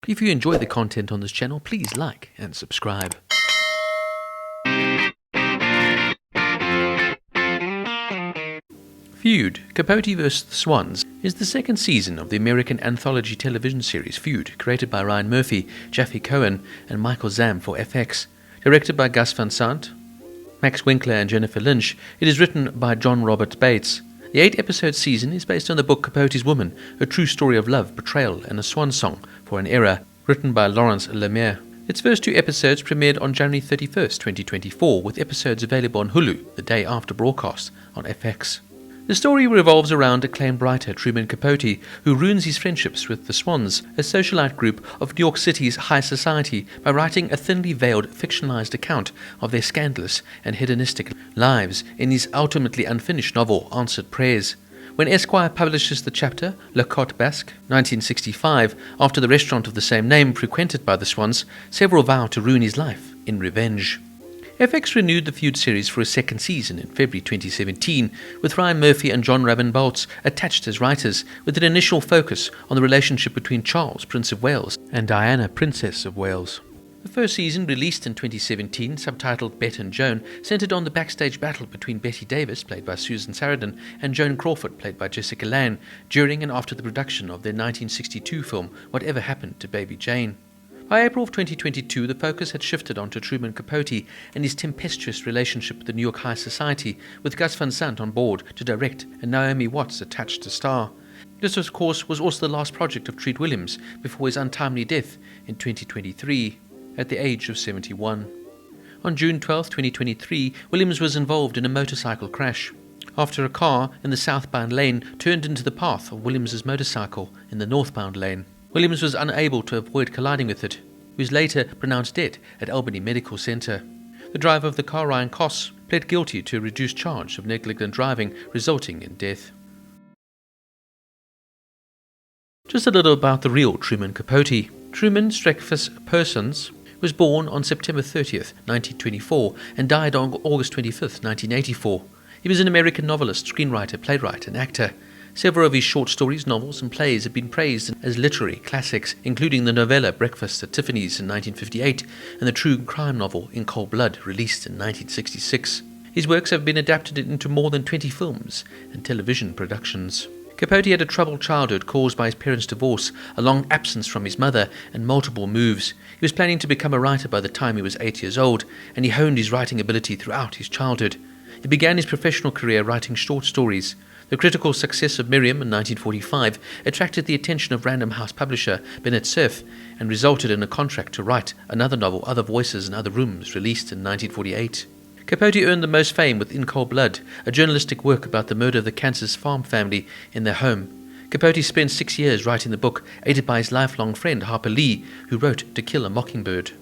If you enjoy the content on this channel, please like and subscribe. Feud, Capote vs. the Swans, is the second season of the American anthology television series Feud, created by Ryan Murphy, Jaffe Cohen, and Michael Zam for FX. Directed by Gus Van Sant, Max Winkler and Jennifer Lynch, it is written by Jon Robin Baitz. The 8-episode season is based on the book Capote's Woman, a true story of love, betrayal, and a swan song for an era, written by Laurence Leamer. Its first 2 episodes premiered on January 31st, 2024, with episodes available on Hulu the day after broadcast on FX. The story revolves around acclaimed writer Truman Capote, who ruins his friendships with the Swans, a socialite group of New York City's high society, by writing a thinly veiled, fictionalized account of their scandalous and hedonistic lives in his ultimately unfinished novel, Answered Prayers. When Esquire publishes the chapter, Le Cote Basque, 1965, after the restaurant of the same name frequented by the Swans, several vow to ruin his life in revenge. FX renewed the Feud series for a second season in February 2017, with Ryan Murphy and Jon Robin Baitz attached as writers, with an initial focus on the relationship between Charles, Prince of Wales, and Diana, Princess of Wales. The first season, released in 2017, subtitled Bet and Joan, centered on the backstage battle between Betty Davis, played by Susan Sarandon, and Joan Crawford, played by Jessica Lange, during and after the production of their 1962 film Whatever Happened to Baby Jane. By April of 2022, the focus had shifted onto Truman Capote and his tempestuous relationship with the New York high society, with Gus Van Sant on board to direct and Naomi Watts attached to star. This, of course, was also the last project of Treat Williams before his untimely death in 2023, at the age of 71. On June 12, 2023, Williams was involved in a motorcycle crash, after a car in the southbound lane turned into the path of Williams's motorcycle in the northbound lane. Williams was unable to avoid colliding with it. He was later pronounced dead at Albany Medical Center. The driver of the car, Ryan Koss, pled guilty to a reduced charge of negligent driving, resulting in death. Just a little about the real Truman Capote. Truman Streckfus Persons was born on September 30th, 1924, and died on August 25th, 1984. He was an American novelist, screenwriter, playwright, and actor. Several of his short stories, novels, and plays have been praised as literary classics, including the novella Breakfast at Tiffany's in 1958 and the true crime novel In Cold Blood, released in 1966. His works have been adapted into more than 20 films and television productions. Capote had a troubled childhood caused by his parents' divorce, a long absence from his mother, and multiple moves. He was planning to become a writer by the time he was 8 years old, and he honed his writing ability throughout his childhood. He began his professional career writing short stories. The critical success of Miriam in 1945 attracted the attention of Random House publisher Bennett Cerf and resulted in a contract to write another novel, Other Voices in Other Rooms, released in 1948. Capote earned the most fame with In Cold Blood, a journalistic work about the murder of the Kansas farm family in their home. Capote spent 6 years writing the book, aided by his lifelong friend Harper Lee, who wrote To Kill a Mockingbird.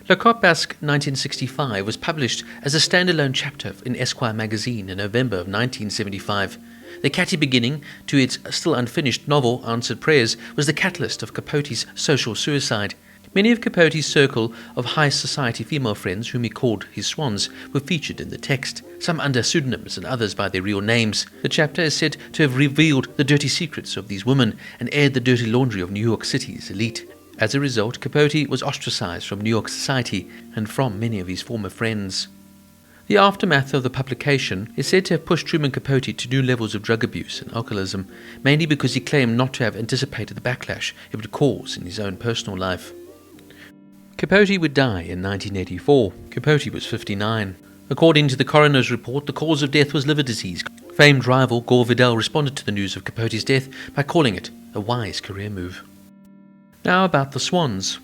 Le Cote Basque 1965 was published as a standalone chapter in Esquire magazine in November of 1975. The catchy beginning to its still unfinished novel, Answered Prayers, was the catalyst of Capote's social suicide. Many of Capote's circle of high society female friends, whom he called his swans, were featured in the text, some under pseudonyms and others by their real names. The chapter is said to have revealed the dirty secrets of these women and aired the dirty laundry of New York City's elite. As a result, Capote was ostracized from New York society and from many of his former friends. The aftermath of the publication is said to have pushed Truman Capote to new levels of drug abuse and alcoholism, mainly because he claimed not to have anticipated the backlash it would cause in his own personal life. Capote would die in 1984. Capote was 59. According to the coroner's report, the cause of death was liver disease. Famed rival Gore Vidal responded to the news of Capote's death by calling it a wise career move. Now about the Swans.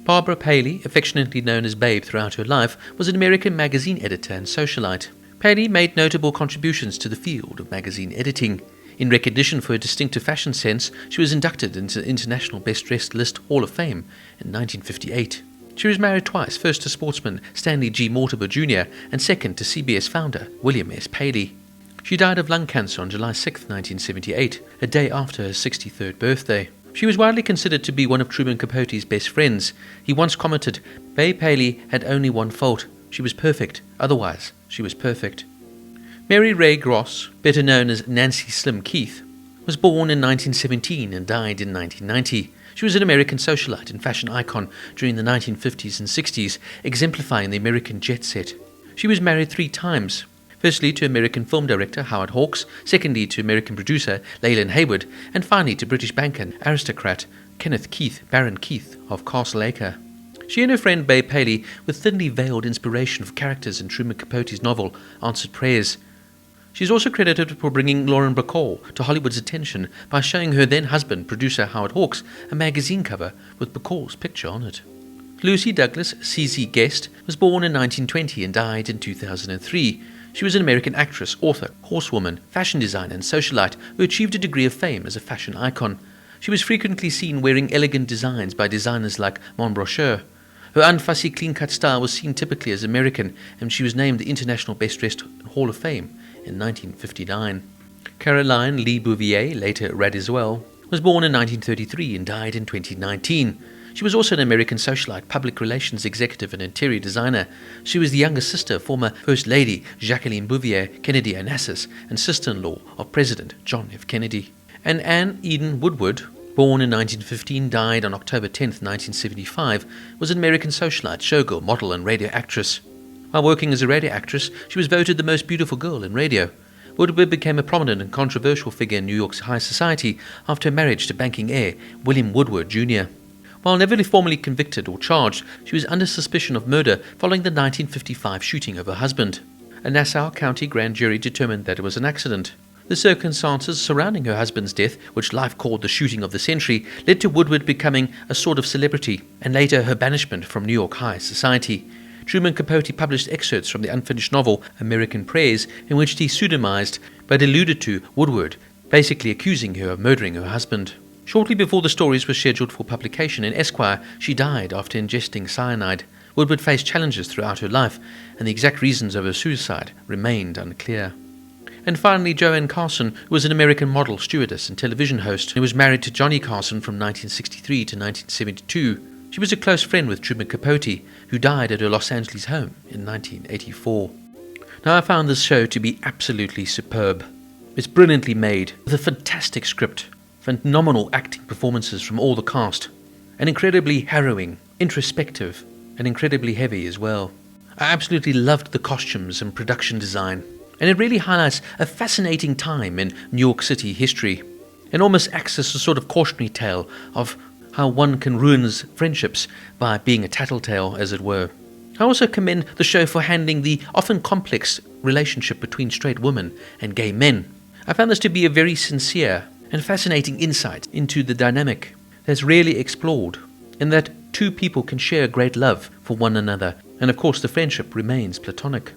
Barbara Paley, affectionately known as Babe throughout her life, was an American magazine editor and socialite. Paley made notable contributions to the field of magazine editing. In recognition for her distinctive fashion sense, she was inducted into the International Best Dressed List Hall of Fame in 1958. She was married twice, first to sportsman Stanley G. Mortimer Jr. and second to CBS founder William S. Paley. She died of lung cancer on July 6, 1978, a day after her 63rd birthday. She was widely considered to be one of Truman Capote's best friends. He once commented, "Babe Paley had only one fault. She was perfect. Otherwise, she was perfect." Mary Ray Gross, better known as Nancy Slim Keith, was born in 1917 and died in 1990. She was an American socialite and fashion icon during the 1950s and 60s, exemplifying the American jet set. She was married 3 times. Firstly to American film director Howard Hawks, secondly to American producer Leyland Hayward, and finally to British banker and aristocrat Kenneth Keith, Baron Keith of Castleacre. She and her friend Bay Paley, with thinly veiled inspiration of characters in Truman Capote's novel Answered Prayers. She is also credited for bringing Lauren Bacall to Hollywood's attention by showing her then-husband, producer Howard Hawks, a magazine cover with Bacall's picture on it. Lucy Douglas CZ Guest was born in 1920 and died in 2003. She was an American actress, author, horsewoman, fashion designer and socialite who achieved a degree of fame as a fashion icon. She was frequently seen wearing elegant designs by designers like Montbrocheur. Her unfussy, clean-cut style was seen typically as American, and she was named the International Best Dressed Hall of Fame in 1959. Caroline Lee Bouvier, later Radiswell, was born in 1933 and died in 2019. She was also an American socialite, public relations executive and interior designer. She was the younger sister of former First Lady Jacqueline Bouvier Kennedy Onassis and sister-in-law of President John F. Kennedy. And Anne Eden Woodward, born in 1915, died on October 10, 1975, was an American socialite, showgirl, model and radio actress. While working as a radio actress, she was voted the most beautiful girl in radio. Woodward became a prominent and controversial figure in New York's high society after her marriage to banking heir William Woodward Jr. While never formally convicted or charged, she was under suspicion of murder following the 1955 shooting of her husband. A Nassau County grand jury determined that it was an accident. The circumstances surrounding her husband's death, which life called the shooting of the century, led to Woodward becoming a sort of celebrity, and later her banishment from New York high society. Truman Capote published excerpts from the unfinished novel American Prayers, in which he pseudonymized but alluded to Woodward, basically accusing her of murdering her husband. Shortly before the stories were scheduled for publication in Esquire, she died after ingesting cyanide. Woodward faced challenges throughout her life, and the exact reasons of her suicide remained unclear. And finally, Joanne Carson, who was an American model, stewardess, and television host, who was married to Johnny Carson from 1963 to 1972. She was a close friend with Truman Capote, who died at her Los Angeles home in 1984. Now, I found this show to be absolutely superb. It's brilliantly made, with a fantastic script, phenomenal acting performances from all the cast, and incredibly harrowing, introspective, and incredibly heavy as well. I absolutely loved the costumes and production design, and it really highlights a fascinating time in New York City history, and almost acts as a sort of cautionary tale of how one can ruin friendships by being a tattletale, as it were. I also commend the show for handling the often complex relationship between straight women and gay men. I found this to be a very sincere and fascinating insight into the dynamic that's rarely explored, and that two people can share great love for one another, and of course the friendship remains platonic.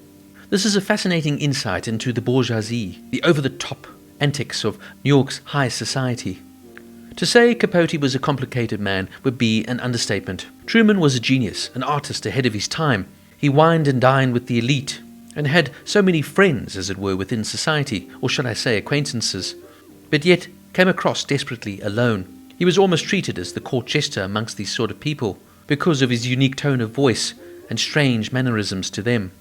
This is a fascinating insight into the bourgeoisie, the over-the-top antics of New York's high society. To say Capote was a complicated man would be an understatement. Truman was a genius, an artist ahead of his time. He wined and dined with the elite, and had so many friends, as it were, within society, or should I say acquaintances, but yet came across desperately alone. He was almost treated as the court jester amongst these sort of people, because of his unique tone of voice and strange mannerisms to them.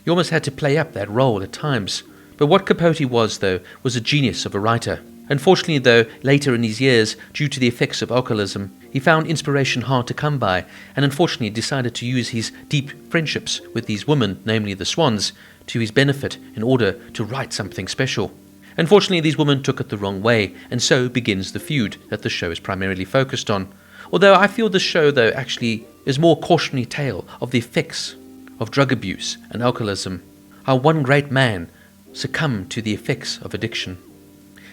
He almost had to play up that role at times. But what Capote was, though, was a genius of a writer. Unfortunately, though, later in his years, due to the effects of alcoholism, he found inspiration hard to come by, and unfortunately decided to use his deep friendships with these women, namely the Swans, to his benefit in order to write something special. Unfortunately, these women took it the wrong way, and so begins the feud that the show is primarily focused on. Although I feel this show, though, actually is more cautionary tale of the effects of drug abuse and alcoholism, how one great man succumbed to the effects of addiction.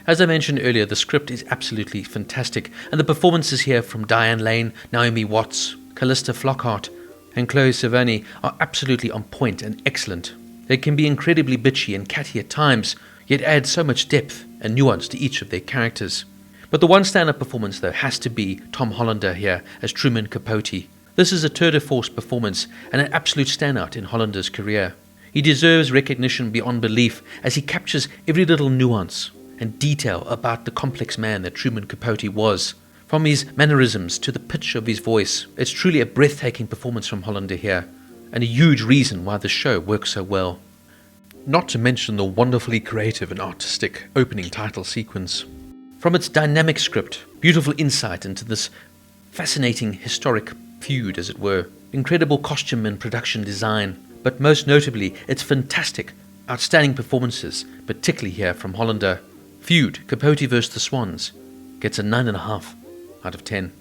As I mentioned earlier, the script is absolutely fantastic, and the performances here from Diane Lane, Naomi Watts, Callista Flockhart, and Chloe Sevigny are absolutely on point and excellent. They can be incredibly bitchy and catty at times, yet add so much depth and nuance to each of their characters. But the one stand-up performance, though, has to be Tom Hollander here as Truman Capote. This is a tour de force performance and an absolute standout in Hollander's career. He deserves recognition beyond belief as he captures every little nuance and detail about the complex man that Truman Capote was. From his mannerisms to the pitch of his voice, it's truly a breathtaking performance from Hollander here, and a huge reason why the show works so well. Not to mention the wonderfully creative and artistic opening title sequence. From its dynamic script, beautiful insight into this fascinating historic feud, as it were. Incredible costume and production design, but most notably its fantastic, outstanding performances, particularly here from Hollander. Feud, Capote vs. the Swans, gets a 9.5 out of 10.